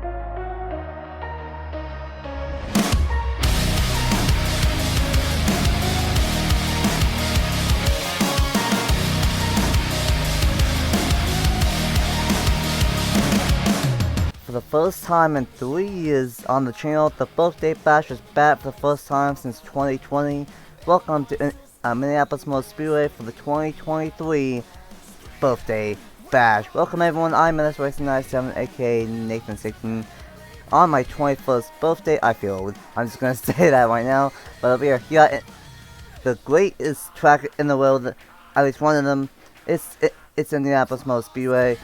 For the first time in 3 years on the channel, the Birthday Bash is back for the first time since 2020. Welcome to Minneapolis Motor Speedway for the 2023 Birthday Bash. Welcome everyone, I'm NR2003 aka Nathan Stapleton. On my 21st birthday, I feel old. I'm just gonna say that right now. But we are here at the greatest track in the world, at least one of them. It's Indianapolis Motor Speedway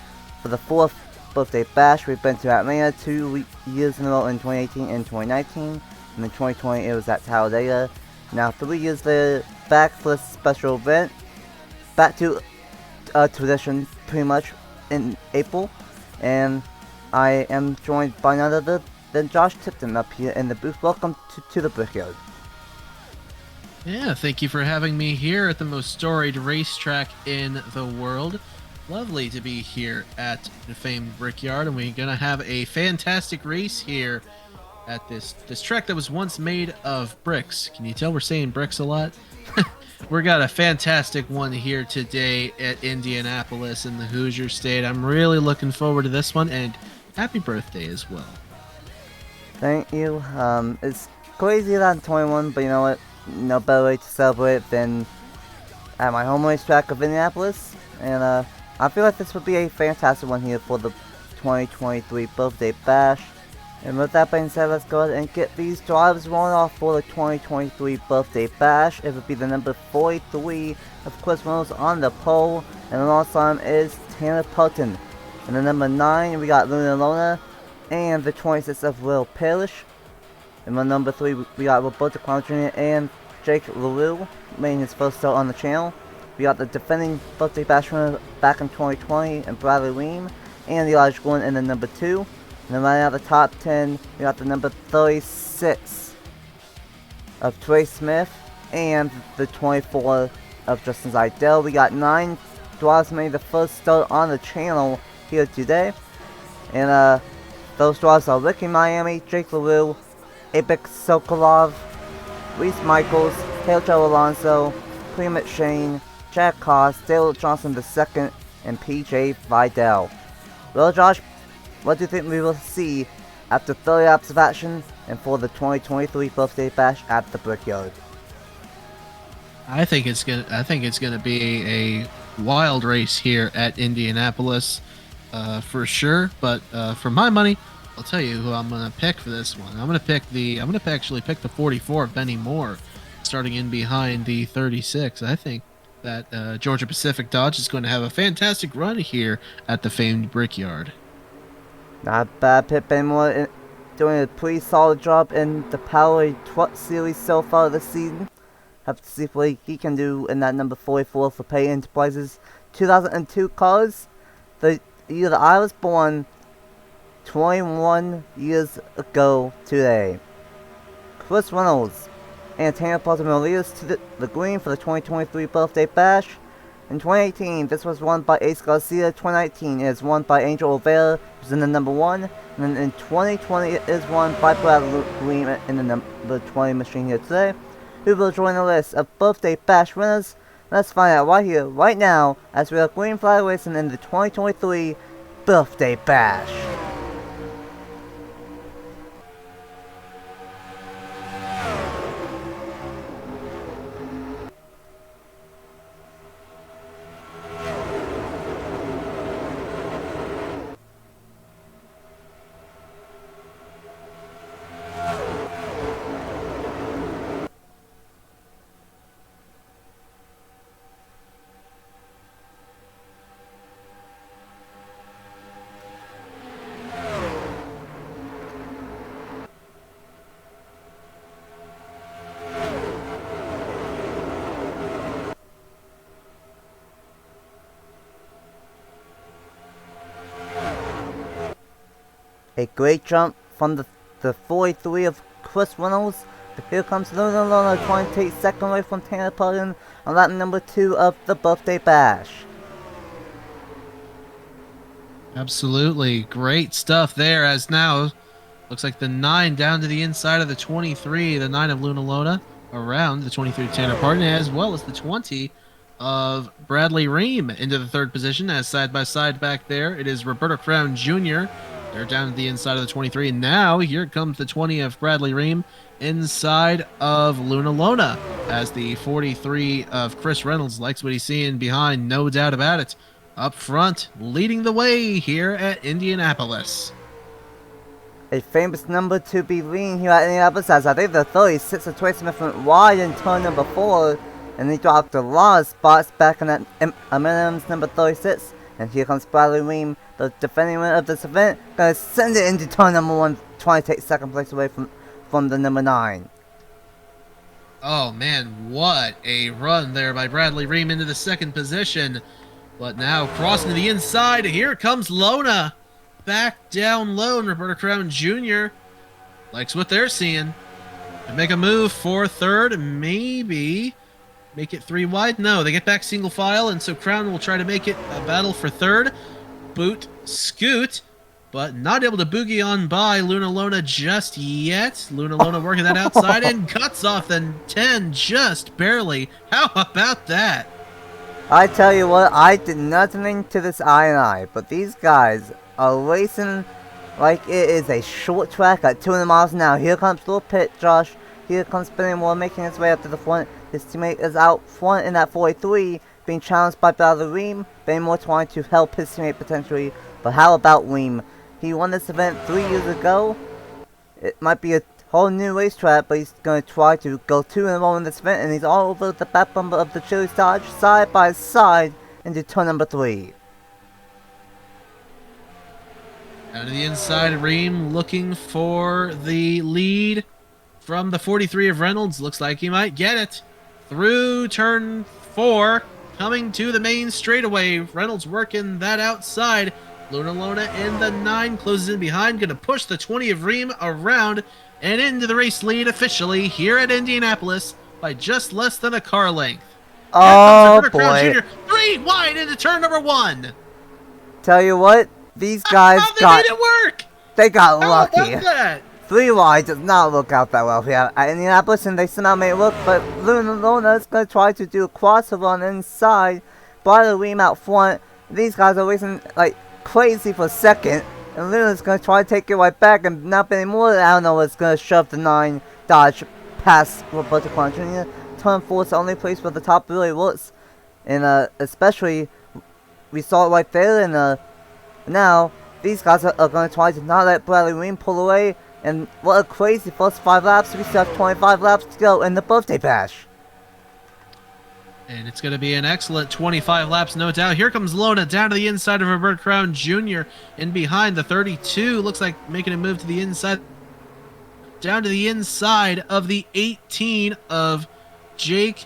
for the 4th Birthday Bash. We've been to Atlanta 2 years in a row in 2018 and 2019, and in 2020 it was at Talladega. Now 3 years later, back for a special event, back to tradition pretty much in April, and I am joined by none other than Josh Tipton up here in the booth. Welcome to the Brickyard. Yeah, thank you for having me here at the most storied racetrack in the world. Lovely to be here at the famed Brickyard, and we're gonna have a fantastic race here at this track that was once made of bricks. Can you tell we're saying bricks a lot? We got a fantastic one here today at Indianapolis in the Hoosier State. I'm really looking forward to this one, and happy birthday as well. Thank you. It's crazy that I'm 21, but you know what? No better way to celebrate than at my home racetrack of Indianapolis, and I feel like this would be a fantastic one here for the 2023 Birthday Bash. And with that being said, let's go ahead and get these drivers rolling off for the 2023 Birthday Bash. It would be the number 43 of Chris Reynolds on the pole, and the last time is Tanner Pelton. And the number 9, we got Luna Lona, and the 26 of Will Parrish. And the number 3, we got Roberto Clown Jr. and Jake LaRue, making his first start on the channel. We got the defending Birthday Bash winner back in 2020 and Bradley Reim, and Elijah Gordon in the number 2. And then right out the top 10, we got the number 36 of Trey Smith and the 24 of Justin Zidell. We got 9 drivers making the first start on the channel here today. And those drivers are Ricky Miami, Jake LaRue, Apex Sokolov, Reese Michaels, Pedro Alonso, Clement Shane, Jack Koss, Dale Johnson II, and PJ Vidal. Well, Josh, what do you think we will see after 30 laps of action and for the 2023 Birthday Bash at the Brickyard? I think it's gonna be a wild race here at Indianapolis, for sure. But for my money, I'll tell you who I'm gonna pick for this one. I'm gonna actually pick the 44 of Benny Moore, starting in behind the 36. I think that Georgia Pacific Dodge is going to have a fantastic run here at the famed Brickyard. Not bad, Pit Benny Moore doing a pretty solid job in the Power Truck Series so far this season. Have to see what he can do in that number 44 for Pay Enterprises 2002 cars. The year that I was born, 21 years ago today. Chris Reynolds and Tanner Pelton will lead us to the green for the 2023 Birthday Bash. In 2018, this was won by Ace Garcia. 2019 is won by Angel Olvera, who's in the number 1. And then in 2020, it is won by Bradley Reim in the number 20 machine here today. Who will join the list of Birthday Bash winners? Let's find out right here, right now, as we are green flag racing in the 2023 Birthday Bash. A great jump from the 43 of Chris Reynolds. But here comes Luna Lona trying to take second away from Tanner Pelton on lap number 2 of the Birthday Bash. Absolutely. Great stuff there, as now looks like the 9 down to the inside of the 23, the 9 of Luna Lona around the 23 Tanner Parton, as well as the 20 of Bradley Reim into the 3rd position, as side by side back there it is Roberto Crown Jr. They're down to the inside of the 23, and now here comes the 20 of Bradley Reim inside of Luna Lona, as the 43 of Chris Reynolds likes what he's seeing behind, no doubt about it. Up front, leading the way here at Indianapolis. A famous number to be lean here at Indianapolis, as I think the 36 of Troy Smith went wide in turn number 4, and he dropped a lot of spots back in that M&M's number 36. And here comes Bradley Reim, the defending winner of this event, gonna send it into turn number 1, trying to take 2nd place away from the number 9. Oh man, what a run there by Bradley Reim into the 2nd position. But now crossing to the inside, here comes Lona. Back down low, and Roberto Crown Jr. likes what they're seeing. They make a move for 3rd, maybe make it 3 wide. No, they get back single file, and so Crown will try to make it a battle for 3rd. Boot, scoot, but not able to boogie on by Luna Lona just yet. Luna Lona working that outside and cuts off the 10 just barely. How about that? I tell you what, I did nothing to this I, but these guys are racing like it is a short track at 200 miles an hour. Here comes Little Pit Josh. Here comes Benny Moore making his way up to the front. His teammate is out front in that 43, being challenged by Bradley Reim. Benny Moore trying to help his teammate potentially, but how about Reim? He won this event 3 years ago. It might be a whole new racetrack, but he's going to try to go 2 in a row in this event, and he's all over the back bumper of the Chili Dodge, side by side, into turn number 3. Down to the inside, Reim looking for the lead from the 43 of Reynolds. Looks like he might get it. Through turn 4, coming to the main straightaway. Reynolds working that outside. Luna Lona in the 9 closes in behind, going to push the 20 of Reim around and into the race lead officially here at Indianapolis by just less than a car length. Oh boy! Crown Jr. 3 wide into turn number 1. Tell you what, these guys they made it work. They got How lucky. about that? 3 wide does not look out that well here at Indianapolis, and they somehow made it work, but Luna Lona is going to try to do a crossover on the inside. Bradley Reim out front. These guys are racing like crazy for 2nd, and Luna's going to try to take it right back, and not anymore. I don't know what's going to shove the 9 Dodge past Roberto Crown Jr. Turn 4 is the only place where the top really works, and especially we saw it right there, and now these guys are going to try to not let Bradley Reim pull away. And what a crazy first 5 laps. We still have 25 laps to go in the Birthday Bash. And it's going to be an excellent 25 laps, no doubt. Here comes Lona down to the inside of Roberto Crown Jr. And behind the 32. Looks like making a move to the inside. Down to the inside of the 18 of Jake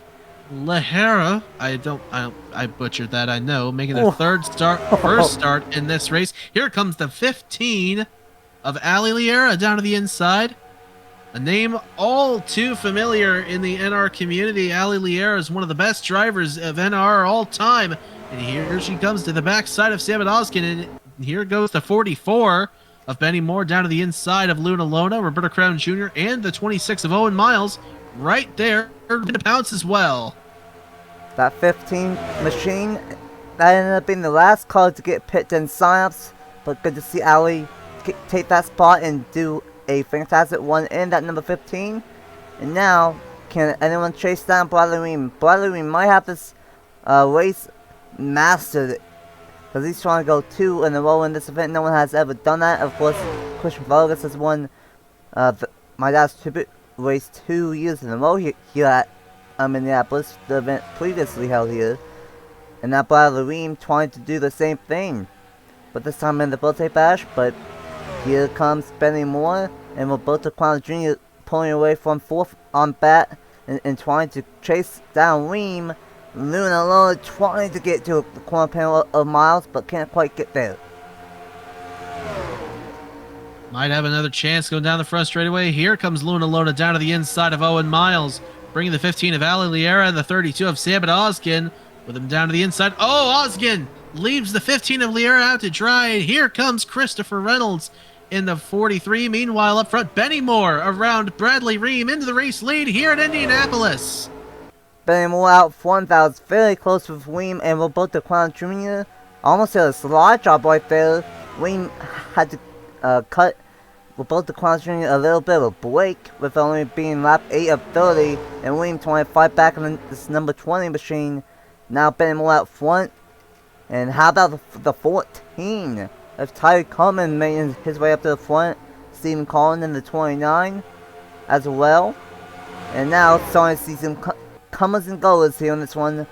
Lehera. I butchered that, I know. Making the first start in this race. Here comes the 15 of Ali Liera down to the inside. A name all too familiar in the NR community. Ali Liera is one of the best drivers of NR all time. And here she comes to the backside of Sam Oskin. And here goes the 44 of Benny Moore down to the inside of Luna Lona, Roberto Crown Jr., and the 26 of Owen Miles right there to pounce as well. That 15 machine, that ended up being the last car to get picked in signups. But good to see Ali take that spot and do a fantastic one in that number 15. And now, can anyone chase down Bradley Reim? Bradley Reim might have this race mastered, because he's trying to go 2 in a row in this event. No one has ever done that. Of course, Christian Vargas has won my last tribute race 2 years in a row here at Minneapolis, the event previously held here. And now Bradley Reim trying to do the same thing, but this time in the Birthday Bash. But here comes Benny Moore and Roberto Crown Jr. pulling away from 4th on bat and trying to chase down Reim. Luna Lona trying to get to the corner panel of Miles, but can't quite get there. Might have another chance going down the front straightaway. Here comes Luna Lona down to the inside of Owen Miles, bringing the 15 of Ali Liera and the 32 of Sam Oskin with him down to the inside. Oh, Oskin leaves the 15 of Liera out to dry. And here comes Christopher Reynolds in the 43. Meanwhile, up front, Benny Moore around Bradley Reim into the race lead here at Indianapolis. Benny Moore out front. That was very close with Reim and Roberto Crown Jr. Almost did a slide job right there. Reim had to cut Roberto Crown Jr. a little bit of a break with only being lap 8 of 30. And Reim trying to fight back in this number 20 machine. Now Benny Moore out front. And how about the 14? If Ty Coleman made his way up to the front, Stephen Collins in the 29 as well. And now starting to see some comers and goers here on this one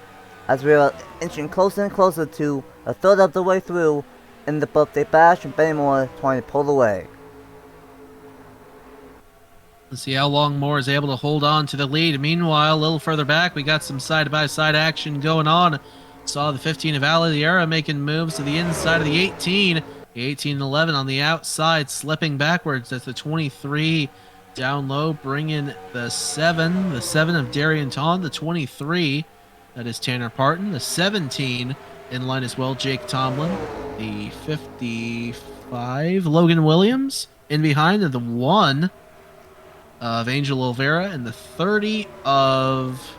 as we are inching closer and closer to a third of the way through in the Birthday Bash, and Benny Moore trying to pull away. Let's see how long Moore is able to hold on to the lead. Meanwhile, a little further back, we got some side-by-side action going on. Saw the 15 of Oliveira making moves to the inside of the 18. The 18 and 11 on the outside, slipping backwards. That's the 23 down low, bringing the 7. The 7 of Darian Taun, the 23. That is Tanner Parton. The 17 in line as well, Jake Tomlin. The 55, Logan Williams. In behind, the 1 of Angel Olvera. And the 30 of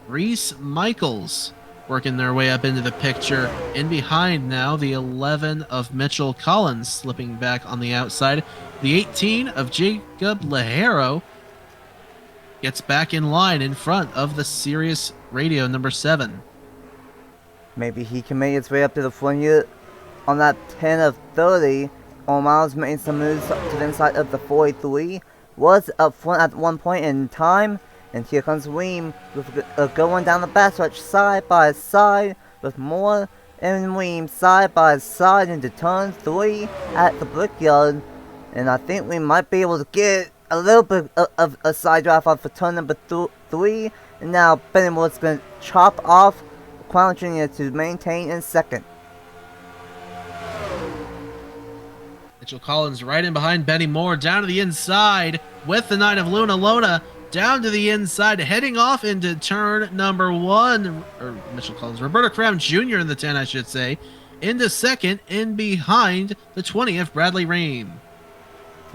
Reese Michaels, working their way up into the picture. In behind now, the 11 of Mitchell Collins, slipping back on the outside. The 18 of Jacob Lajero gets back in line in front of the Sirius Radio number 7. Maybe he can make his way up to the front here on that 10 of 30. Miles making some moves to the inside of the 43. Was up front at one point in time. And here comes Reim with a good one down the backstretch, side by side with Moore and Reim side by side into turn 3 at the Brickyard. And I think we might be able to get a little bit of a side drive off for turn number 3. And now Benny Moore's going to chop off Crown Jr. to maintain in second. Mitchell Collins right in behind Benny Moore, down to the inside with the 9 of Luna Lona. Down to the inside, heading off into turn number 1. Or Mitchell Collins, Roberto Crown Jr. in the 10, I should say. Into second, in behind the 20 of Bradley Reim.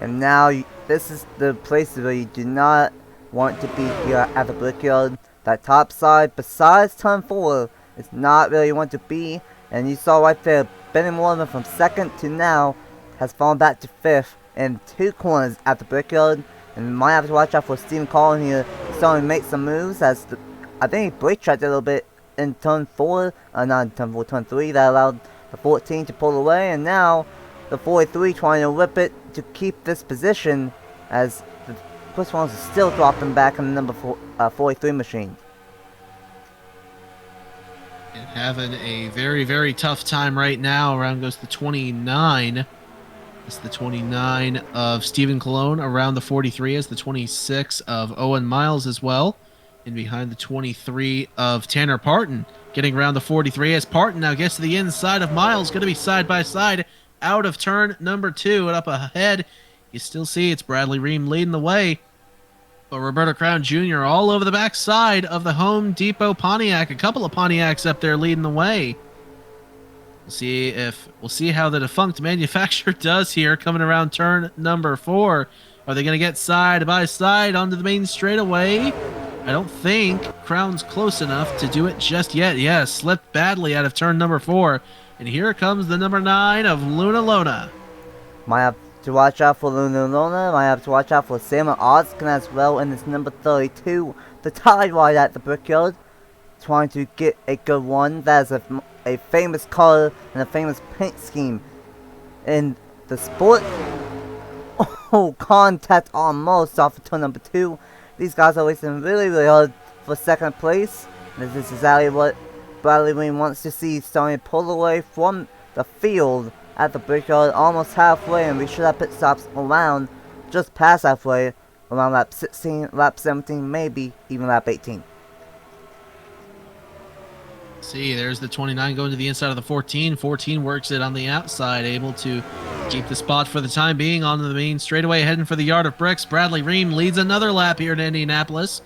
And now, this is the place where you do not want to be here at the Brickyard. That top side, besides turn 4, is not really want to be. And you saw right there, Benny Moore from second to now has fallen back to 5th in 2 corners at the Brickyard. And might have to watch out for Stephen Collins here, starting to make some moves as I think he brake tracked a little bit in turn 4, not in turn 4, turn 3, that allowed the 14 to pull away, and now the 43 trying to whip it to keep this position as the Chris Reynolds is still dropping back in the number 43 machine. And having a very, very tough time right now. Around goes the 29. It's the 29 of Stephen Colon. Around the 43 is the 26 of Owen Miles as well. In behind the 23 of Tanner Parton. Getting around the 43 as Parton now gets to the inside of Miles. Going to be side by side out of turn number 2. And up ahead, you still see it's Bradley Reim leading the way. But Roberto Crown Jr. all over the backside of the Home Depot Pontiac. A couple of Pontiacs up there leading the way. We'll see how the defunct manufacturer does here coming around turn number 4. Are they going to get side by side onto the main straightaway? I don't think Crown's close enough to do it just yet. Yeah, slipped badly out of turn number 4. And here comes the number 9 of Luna Lona. Might have to watch out for Luna Lona. Might have to watch out for Samuel Oskin as well in this number 32. The tide ride at the Brickyard. Trying to get a good one. That is a famous color and a famous paint scheme in the sport. Oh, contact almost off of turn number 2. These guys are racing really, really hard for second place. This is exactly what Bradley Reim wants to see, starting to pull away from the field at the Brickyard almost halfway, and we should have pit stops around just past halfway, around lap 16, lap 17, maybe even lap 18. See, there's the 29 going to the inside of the 14. 14 works it on the outside, able to keep the spot for the time being on the main straightaway, heading for the yard of bricks. Bradley Reim leads another lap here in Indianapolis.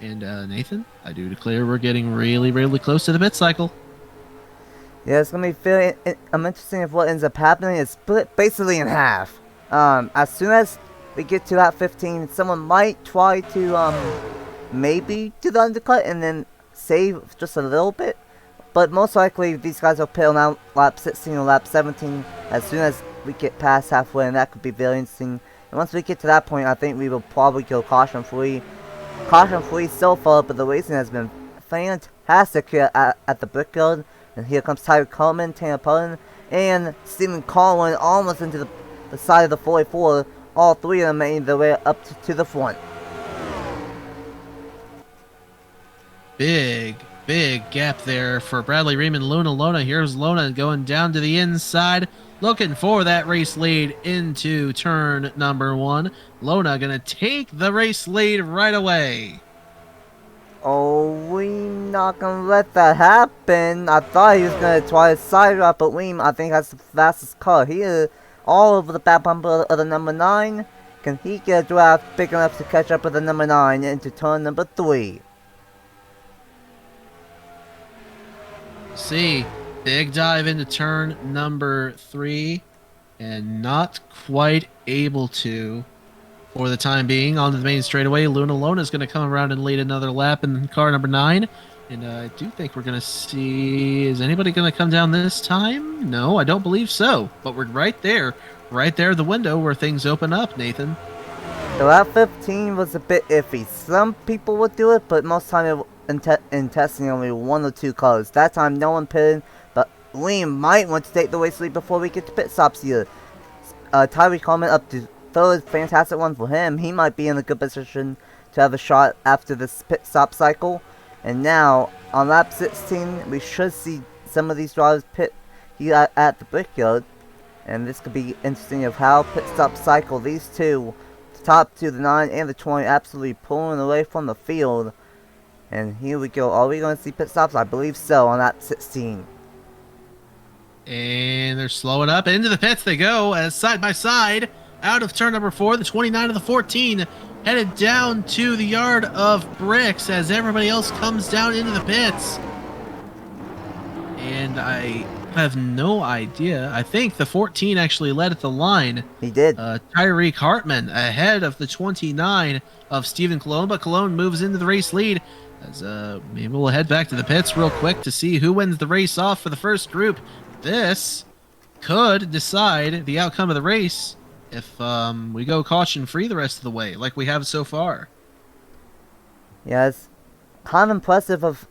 And Nathan, I do declare we're getting really, really close to the pit cycle. Yeah, it's gonna be very interesting if what ends up happening is split basically in half. As soon as we get to that 15, someone might try to maybe do the undercut and then save just a little bit. But most likely these guys will pit on lap 16 or lap 17 as soon as we get past halfway, and that could be very interesting. And once we get to that point, I think we will probably go caution free. Caution free so far, but the racing has been fantastic here at the Brickyard. And here comes Tyler Coleman, Tanner Pullen, and Stephen Collin almost into the side of the 44. All three of them making their way up to the front. Big gap there for Bradley Reim and Luna. Here's Luna going down to the inside, looking for that race lead into turn number 1. Luna gonna take the race lead right away. Oh, we not gonna let that happen. I thought he was gonna try to side route, but Reim, I think, has the fastest car here. All over the back bumper of the number 9. Can he get a draft big enough to catch up with the number 9 into turn number 3? See, big dive into turn number 3, and not quite able to for the time being. Onto the main straightaway, Luna is going to come around and lead another lap in car number 9, and I do think we're going to see, is anybody going to come down this time? No, I don't believe so, but we're right there the window where things open up, Nathan. The lap 15 was a bit iffy. Some people would do it, but most time in testing only 1 or 2 cars. That time no one pitted, but Reim might want to take the race lead before we get to pit stops here. Tyree Coleman up to 3rd, fantastic one for him. He might be in a good position to have a shot after this pit stop cycle. And now, on lap 16, we should see some of these drivers pit here at the Brickyard. And this could be interesting of how pit stop cycle these two, the top 2, the 9 and the 20, absolutely pulling away from the field. And here we go. Are we going to see pit stops? I believe so on lap 16. And they're slowing up. Into the pits they go as side by side out of turn number 4. The 29 of the 14 headed down to the yard of bricks as everybody else comes down into the pits. And I have no idea. I think the 14 actually led at the line. He did. Tyreek Hartman ahead of the 29 of Stephen Cologne, but Cologne moves into the race lead. As maybe we'll head back to the pits real quick to see who wins the race off for the first group. This could decide the outcome of the race if we go caution free the rest of the way, like we have so far. Yeah, it's kind of impressive of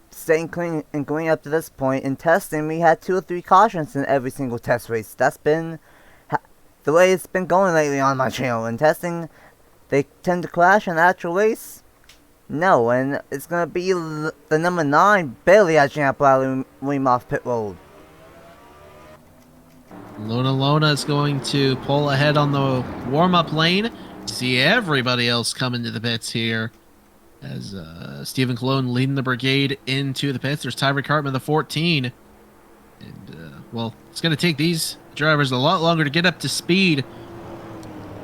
staying clean and going up to this point. In testing, we had 2 or 3 cautions in every single test race. That's been the way it's been going lately on my channel. In testing, they tend to crash in the actual race. No, and it's going to be the number 9 barely edging out Bradley Reim off pit road. Luna is going to pull ahead on the warm-up lane. See everybody else come into the pits here. As Stephen Cologne leading the brigade into the pits. There's Tyreek Hartman, the 14. And, well, it's going to take these drivers a lot longer to get up to speed.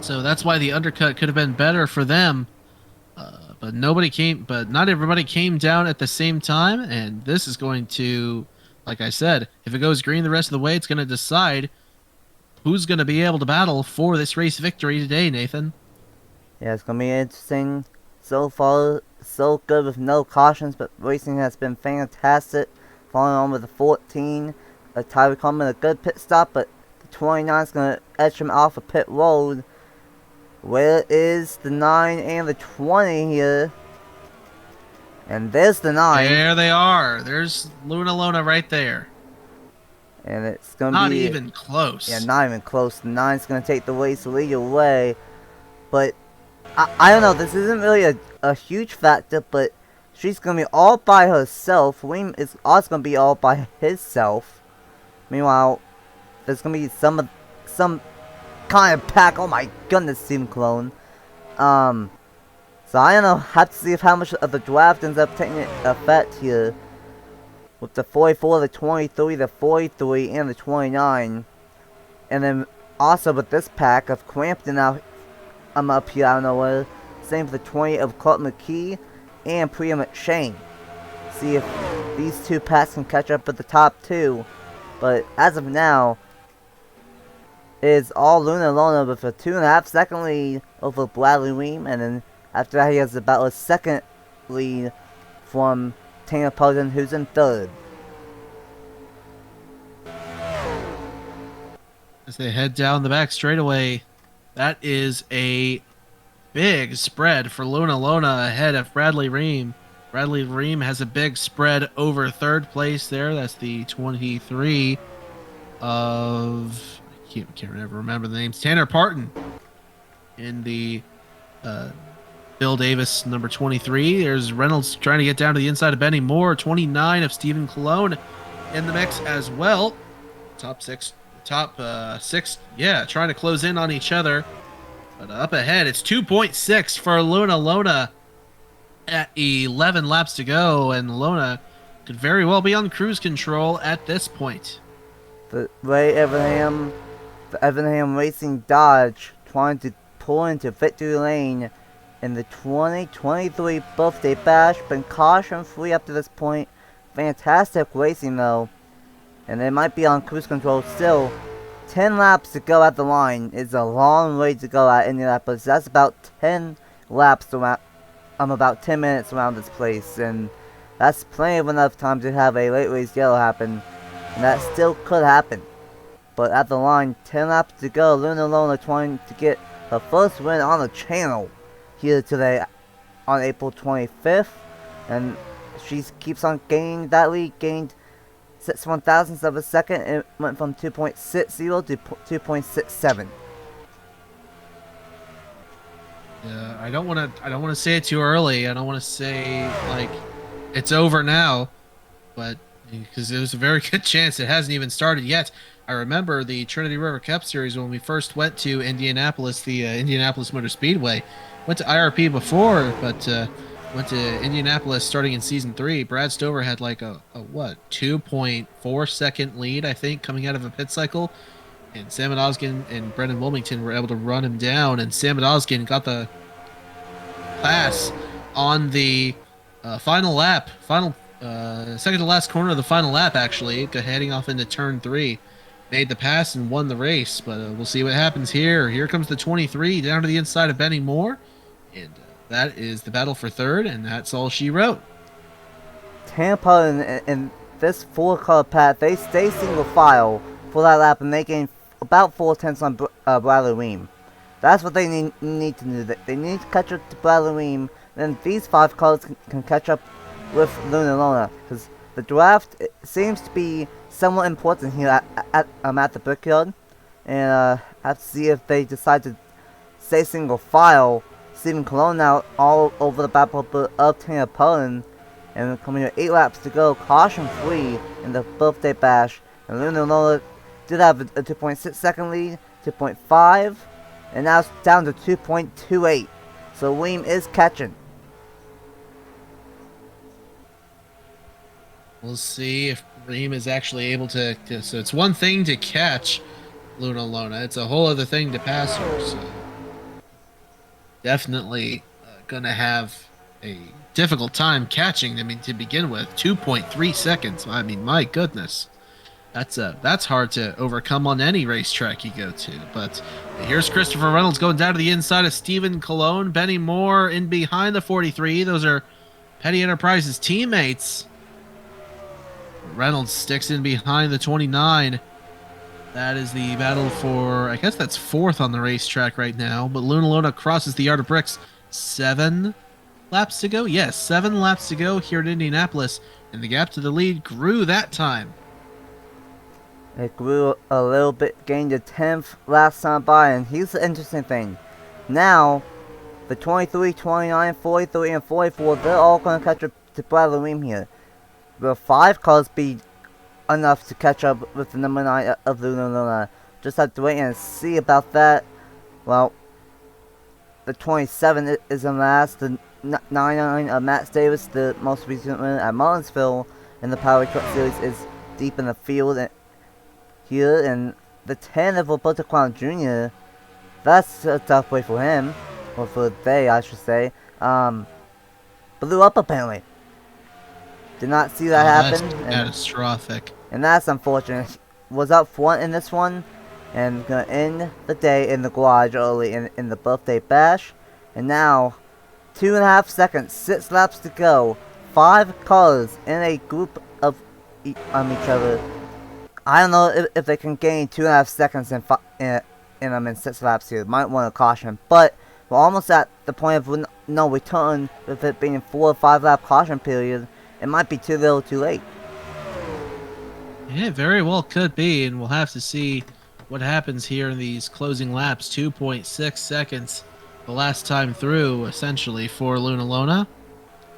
So that's why the undercut could have been better for them. But not everybody came down at the same time. And this is going to, like I said, if it goes green the rest of the way, it's going to decide who's going to be able to battle for this race victory today, Nathan. Yeah, it's going to be interesting. So far, so good with no cautions, but racing has been fantastic. Following on with the 14. Tyler Coleman, a good pit stop, but the 29 is going to edge him off a pit road. Where is the 9 and the 20 here? And there's the 9. There they are. There's Luna right there. And it's going to be... Not even close. Yeah, not even close. The 9's going to take the race lead away. But, I don't know. This isn't really a huge factor, but she's going to be all by herself. Reim is also going to be all by himself. Meanwhile, there's going to be some kind of pack. Oh my goodness, Stephen Cologne. So I don't know. Have to see if how much of the draft ends up taking effect here. With the 44, the 23, the 43, and the 29. And then also with this pack of Crampton out, I'm up here, I don't know where. Same for the 20 of Clark McKee and Priya McShane. See if these two packs can catch up with the top two. But as of now, it is all Luna Lona with a 2.5 second lead over Bradley Reim, and then after that he has about a second lead from Tanner Pullen, who's in third. As they head down the back straightaway, that is a big spread for Luna Lona ahead of Bradley Reim. Bradley Reim has a big spread over third place there. That's the 23 of... I can't remember the names. Tanner Parton in the Bill Davis number 23. There's Reynolds trying to get down to the inside of Benny Moore. 29 of Stephen Cologne in the mix as well. Top six, yeah, trying to close in on each other. But up ahead, it's 2.6 for Luna Lona at 11 laps to go, and Lona could very well be on cruise control at this point. The Evernham Racing Dodge trying to pull into victory lane in the 2023 Birthday Bash. Been caution-free up to this point. Fantastic racing though, and they might be on cruise control still. 10 laps to go at the line. Is a long way to go at Indianapolis. That's about 10 laps around. About 10 minutes around this place, and that's plenty of enough time to have a late race yellow happen, and that still could happen. But at the line, 10 laps to go. Luna Lona trying to get her first win on the channel here today on April 25th, and she keeps on gaining that lead. Gained 6 thousandths of a second. It went from 2.60 to 2.67. I don't want to say it too early. I don't want to say like it's over now, but because there's a very good chance it hasn't even started yet. I remember the Trinity River Cup Series when we first went to Indianapolis, the Indianapolis Motor Speedway. Went to IRP before, but went to Indianapolis starting in season 3. Brad Stover had like a 2.4 second lead, I think, coming out of a pit cycle. And Sam Oskin and Brendan Wilmington were able to run him down, and Sam Oskin got the pass on the final lap, second to last corner of the final lap, actually, heading off into turn 3. Made the pass and won the race, but we'll see what happens here. Here comes the 23 down to the inside of Benny Moore, and that is the battle for third, and that's all she wrote. Tampa in this 4-car path, they stay single file for that lap, and they gain about 4/10 on Bradley Reim. That's what they need to do. They need to catch up to Bradley Reim, then these 5 cars can catch up with Luna Lona, because the draft seems to be somewhat important here at the Brickyard, and I have to see if they decide to stay single file. Stephen Cologne now all over the back bumper of Tanner Pullen, and coming to 8 laps to go, caution free in the Birthday Bash, and Luna Lona did have a 2.6 second lead, 2.5, and now it's down to 2.28. So Reim is catching. We'll see if Reim is actually able to. So it's one thing to catch Luna Lona, it's a whole other thing to pass her. So definitely gonna have a difficult time catching. I mean, to begin with, 2.3 seconds. I mean, my goodness. That's hard to overcome on any racetrack you go to. But here's Christopher Reynolds going down to the inside of Stephen Cologne. Benny Moore in behind the 43. Those are Petty Enterprises teammates. Reynolds sticks in behind the 29. That is the battle for, I guess that's 4th on the racetrack right now. But Luna Lona crosses the yard of bricks. 7 laps to go? Yes, 7 laps to go here at Indianapolis. And the gap to the lead grew that time. It grew a little bit, gained a 10th last time by, and here's the interesting thing. Now, the 23, 29, 43, and 44, they're all going to catch up to Bradley Reim here. Will 5 cars be enough to catch up with the number 9 of Luna Lona? Just have to wait and see about that. Well, the 27 is in last, the 99 of Matt Davis, the most recent winner at Martinsville in the Power Truck Series, is deep in the field here, and the 10 of Roberto Crown Jr., that's a tough way for him, or for they, I should say, blew up apparently. Did not see that That's happen. catastrophic. And that's unfortunate. Was up front in this one, and gonna end the day in the garage early in the birthday bash. And now, 2.5 seconds, 6 laps to go. 5 cars in a group of each other. I don't know if they can gain 2.5 seconds in 6 laps here. Might want to caution, but we're almost at the point of no return. With it being a 4 or 5 lap caution period, it might be too little, too late. Yeah, it very well could be, and we'll have to see what happens here in these closing laps. 2.6 seconds the last time through, essentially, for Luna Lona.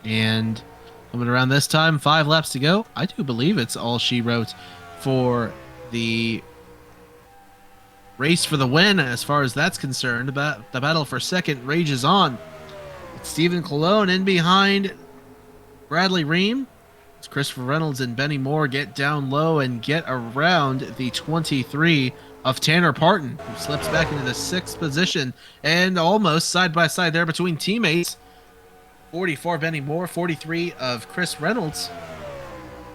And coming around this time, 5 laps to go. I do believe it's all she wrote for the race for the win, as far as that's concerned. The battle for second rages on. It's Stephen Colon in behind Bradley Reim. As Christopher Reynolds and Benny Moore get down low and get around the 23 of Tanner Parton, who slips back into the 6th position and almost side by side there between teammates. 44 Benny Moore, 43 of Chris Reynolds.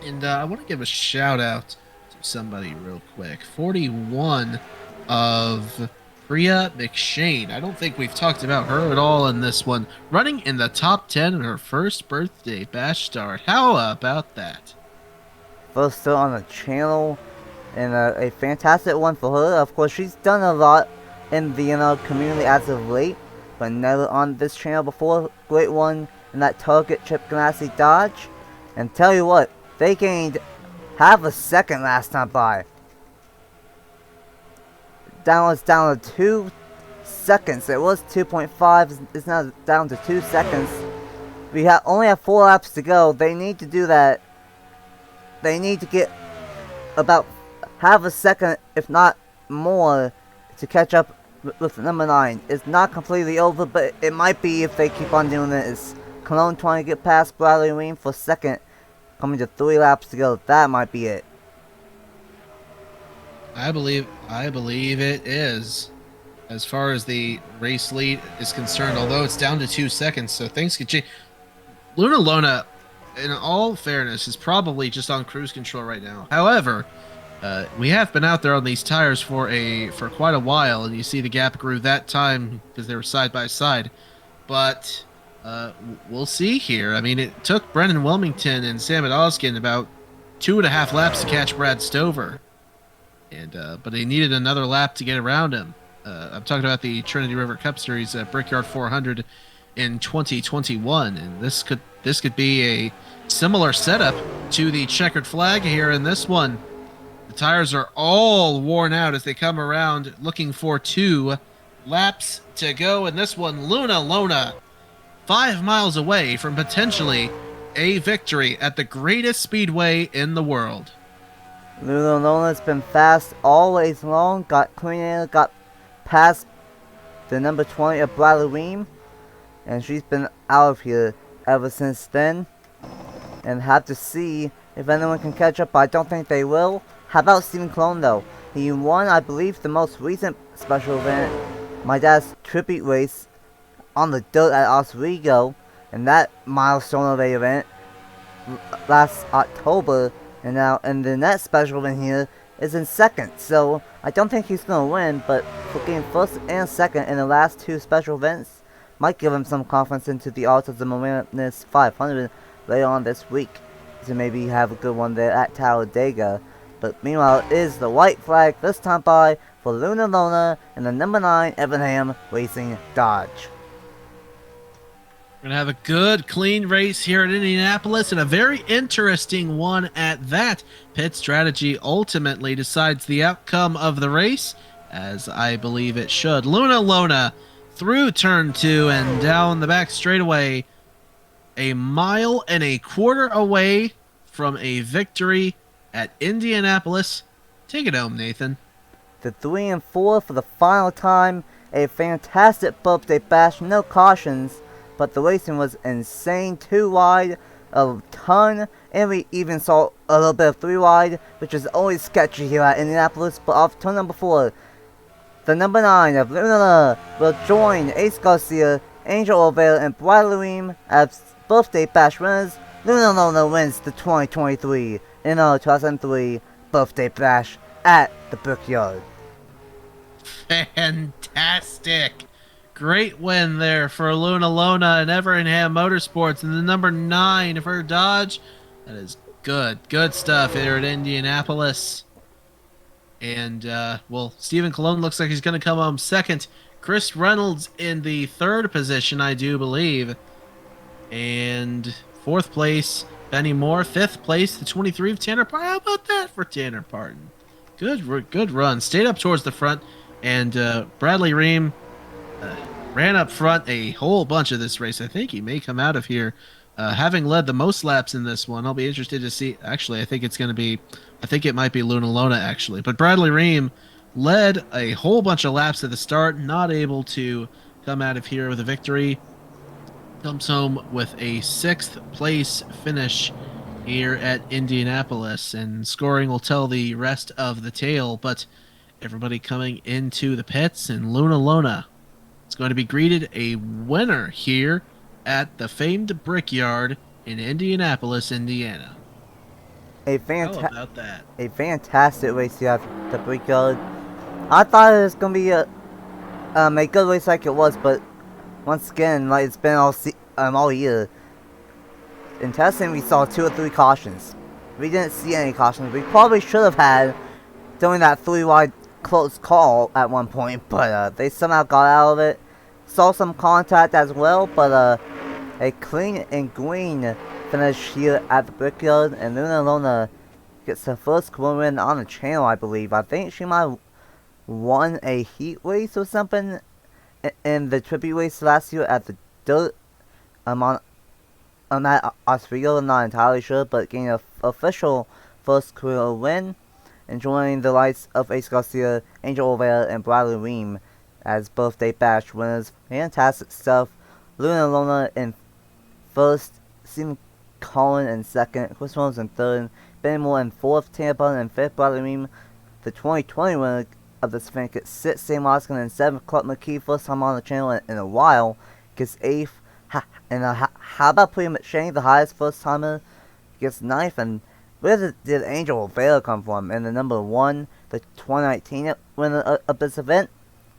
And I want to give a shout out to somebody real quick. 41 of Priya McShane. I don't think we've talked about her at all in this one. Running in the top 10 in her first birthday bash start. How about that? First start on the channel, and a fantastic one for her. Of course, she's done a lot in the community as of late, but never on this channel before. Great one in that Target Chip Ganassi Dodge. And tell you what, they gained half a second last time by. Down to 2 seconds. It was 2.5. It's now down to 2 seconds. We only have 4 laps to go. They need to do that. They need to get about half a second, if not more, to catch up with number 9. It's not completely over, but it might be if they keep on doing it. It's Cologne trying to get past Bradley Reim for second. Coming to 3 laps to go. That might be it. I believe it is. As far as the race lead is concerned, although it's down to 2 seconds, so things could change. Luna Lona, in all fairness, is probably just on cruise control right now. However, we have been out there on these tires for quite a while, and you see the gap grew that time because they were side by side. But we'll see here. I mean, it took Brennan Wilmington and Sam Oskin about 2.5 laps to catch Brad Stover. But they needed another lap to get around him. I'm talking about the Trinity River Cup Series Brickyard 400 in 2021, and this could be a similar setup to the checkered flag here in this one. The tires are all worn out as they come around, looking for 2 laps to go in this one. Luna Lona, 5 miles away from potentially a victory at the greatest speedway in the world. Luna Lona's been fast always long, got clean, got past the number 20 of Bradley Reim, and she's been out of here ever since then. And have to see if anyone can catch up. I don't think they will. How about Stephen Clone though? He won, I believe, the most recent special event, my dad's tribute race on the dirt at Oswego, and that milestone of a event last October. And now, and the next special event here is in second, so I don't think he's gonna win. But for getting first and second in the last 2 special events, might give him some confidence into the Autism Awareness 500 later on this week, to maybe have a good one there at Talladega. But meanwhile, it is the white flag this time by for Luna Lona and the number 9 Evernham Racing Dodge. We're going to have a good, clean race here at Indianapolis, and a very interesting one at that. Pit strategy ultimately decides the outcome of the race, as I believe it should. Luna Lona through turn 2 and down the back straightaway, 1.25 miles away from a victory at Indianapolis. Take it home, Nathan. The 3 and 4 for the final time. A fantastic birthday bash, no cautions. But the racing was insane. 2 wide, a ton, and we even saw a little bit of 3 wide, which is always sketchy here at Indianapolis. But off turn number 4, the number 9 of Luna will join Ace Garcia, Angel Olvera, and Bradley Reim as birthday bash winners. Luna wins the 2023 NR2003 Birthday Bash at the Brickyard. Fantastic. Great win there for Luna and Everingham Motorsports in the number 9 for Dodge. That is good. Good stuff here at Indianapolis. And, well, Stephen Colon looks like he's going to come home second. Chris Reynolds in the 3rd position, I do believe. And 4th place, Benny Moore. 5th place, the 23 of Tanner Parton. How about that for Tanner Parton? Good run. Stayed up towards the front. And Bradley Reim ran up front a whole bunch of this race. I think he may come out of here having led the most laps in this one. I'll be interested to see. Actually, I think it might be Luna actually. But Bradley Reim led a whole bunch of laps at the start, not able to come out of here with a victory. Comes home with a 6th place finish here at Indianapolis, and scoring will tell the rest of the tale. But everybody coming into the pits, and Luna is going to be greeted a winner here at the famed Brickyard in Indianapolis, Indiana. How about that? A fantastic race here at the Brickyard. I thought it was going to be a good race like it was, but once again, like it's been all year. In testing, we saw 2 or 3 cautions. We didn't see any cautions. We probably should have had during that 3-wide close call at one point, but they somehow got out of it. Saw some contact as well, but a clean and green finish here at the Brickyard, and Luna gets her first win on the channel, I believe. I think she might have won a heat race or something in the tribute race last year at the dirt. I'm at Oswego, I'm not entirely sure, but getting an official first career win, enjoying the likes of Ace Garcia, Angel Olvera, and Bradley Reim as Birthday Bash winners. Fantastic stuff. Luna in 1st, Stephen Colon in 2nd, Chris Reynolds in 3rd, Benny Moore in 4th, Tanner Parton in 5th, Bradley Reim, the 2020 winner of this event, gets 6th, Sam Oskin in 7th, Clark McKee, first time on the channel in a while, gets 8th, and how about Priya McShane, the highest first timer, gets 9th, and where did Angel Olvera come from? And the number 1, the 2019 winner of this event,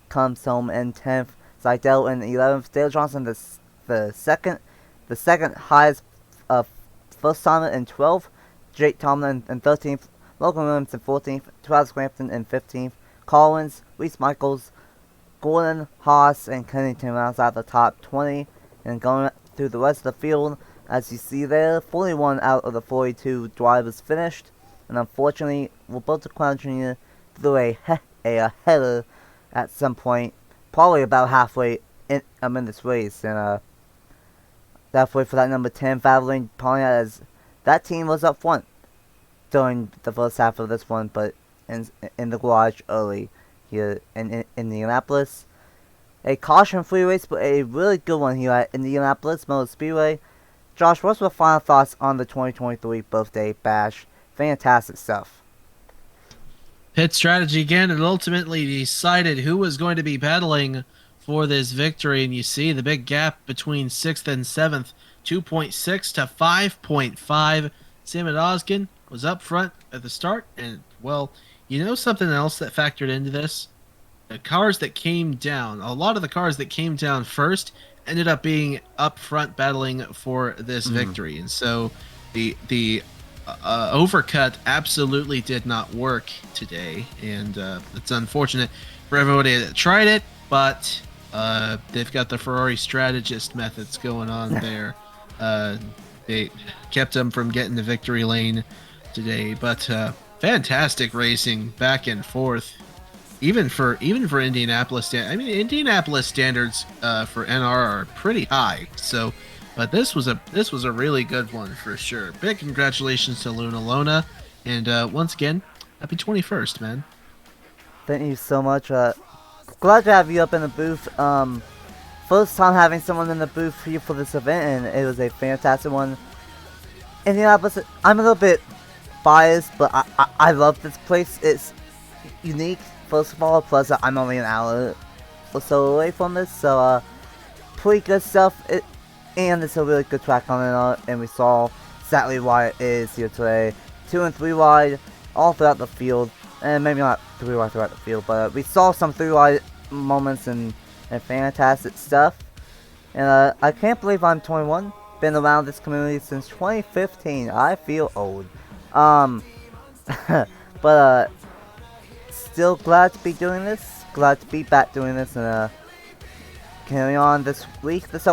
comes home in 10th. Seidel in 11th. Dale Johnson the second highest first timer in 12th. Jake Tomlin in 13th. Logan Williams in 14th. Travis Crampton in 15th. Collins, Reese Michaels, Gordon, Haas, and Kennington rounds out the top 20. And going through the rest of the field, as you see there, 41 out of the 42 drivers finished. And unfortunately, Roberto Crown Jr. threw a header at some point, probably about halfway in this race, and halfway for that number 10 Valvoline Pontiac, as that team was up front during the first half of this one, but in the garage early here in Indianapolis. A caution-free race, but a really good one here at Indianapolis Motor Speedway. Josh, what's your final thoughts on the 2023 Birthday Bash? Fantastic stuff. Pit strategy again, and ultimately decided who was going to be battling for this victory. And you see the big gap between 6th and 7th, 2.6 to 5.5. Sam Oskin was up front at the start, and, well, you know something else that factored into this? The cars that came down, a lot of the cars that came down first ended up being up front battling for this victory. And so the overcut absolutely did not work today, and it's unfortunate for everybody that tried it, but they've got the Ferrari strategist methods going on there. They kept them from getting the victory lane today, but fantastic racing back and forth. Even for Indianapolis, Indianapolis standards for NR are pretty high. So, but this was a really good one for sure. Big congratulations to Luna, and once again, happy 21st, man. Thank you so much. Glad to have you up in the booth. First time having someone in the booth here for this event, and it was a fantastic one. Indianapolis, I'm a little bit biased, but I love this place. It's unique. First of all, plus I'm only an hour or so away from this, so pretty good stuff. And it's a really good track on it, and we saw exactly why it is here today. 2 and 3 wide, all throughout the field, and maybe not 3 wide throughout the field, but we saw some 3 wide moments and fantastic stuff. And I can't believe I'm 21. Been around this community since 2015. I feel old. But still glad to be doing this. Glad to be back doing this, and carry on this week. This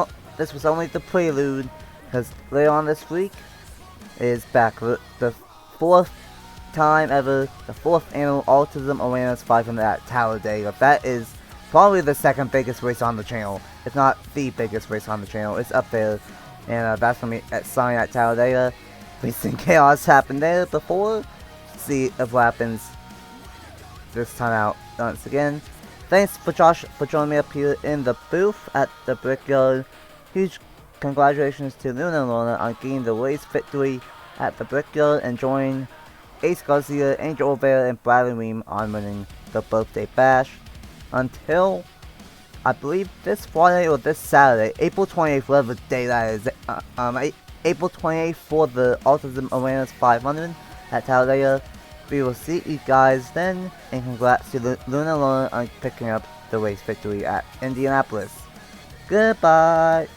was only the prelude, because later on this week is back. The 4th time ever, the 4th annual Autism Awareness 500 at Talladega. That is probably the 2nd biggest race on the channel. It's not the biggest race on the channel. It's up there, and that's gonna be at starting at Talladega. We've seen chaos happen there before. See if what happens this time out once again. Thanks for Josh for joining me up here in the booth at the Brickyard. Huge congratulations to Luna and Lorna on getting the race victory at the Brickyard, and join Ace Garcia, Angel Olvera, and Bradley Reim on winning the Birthday Bash. Until, I believe, this Friday or this Saturday, April 28th, whatever day that is, April 28th for the Autism Awareness 500 at Talladega. We will see you guys then, and congrats to Luna and Lorna on picking up the race victory at Indianapolis. Goodbye!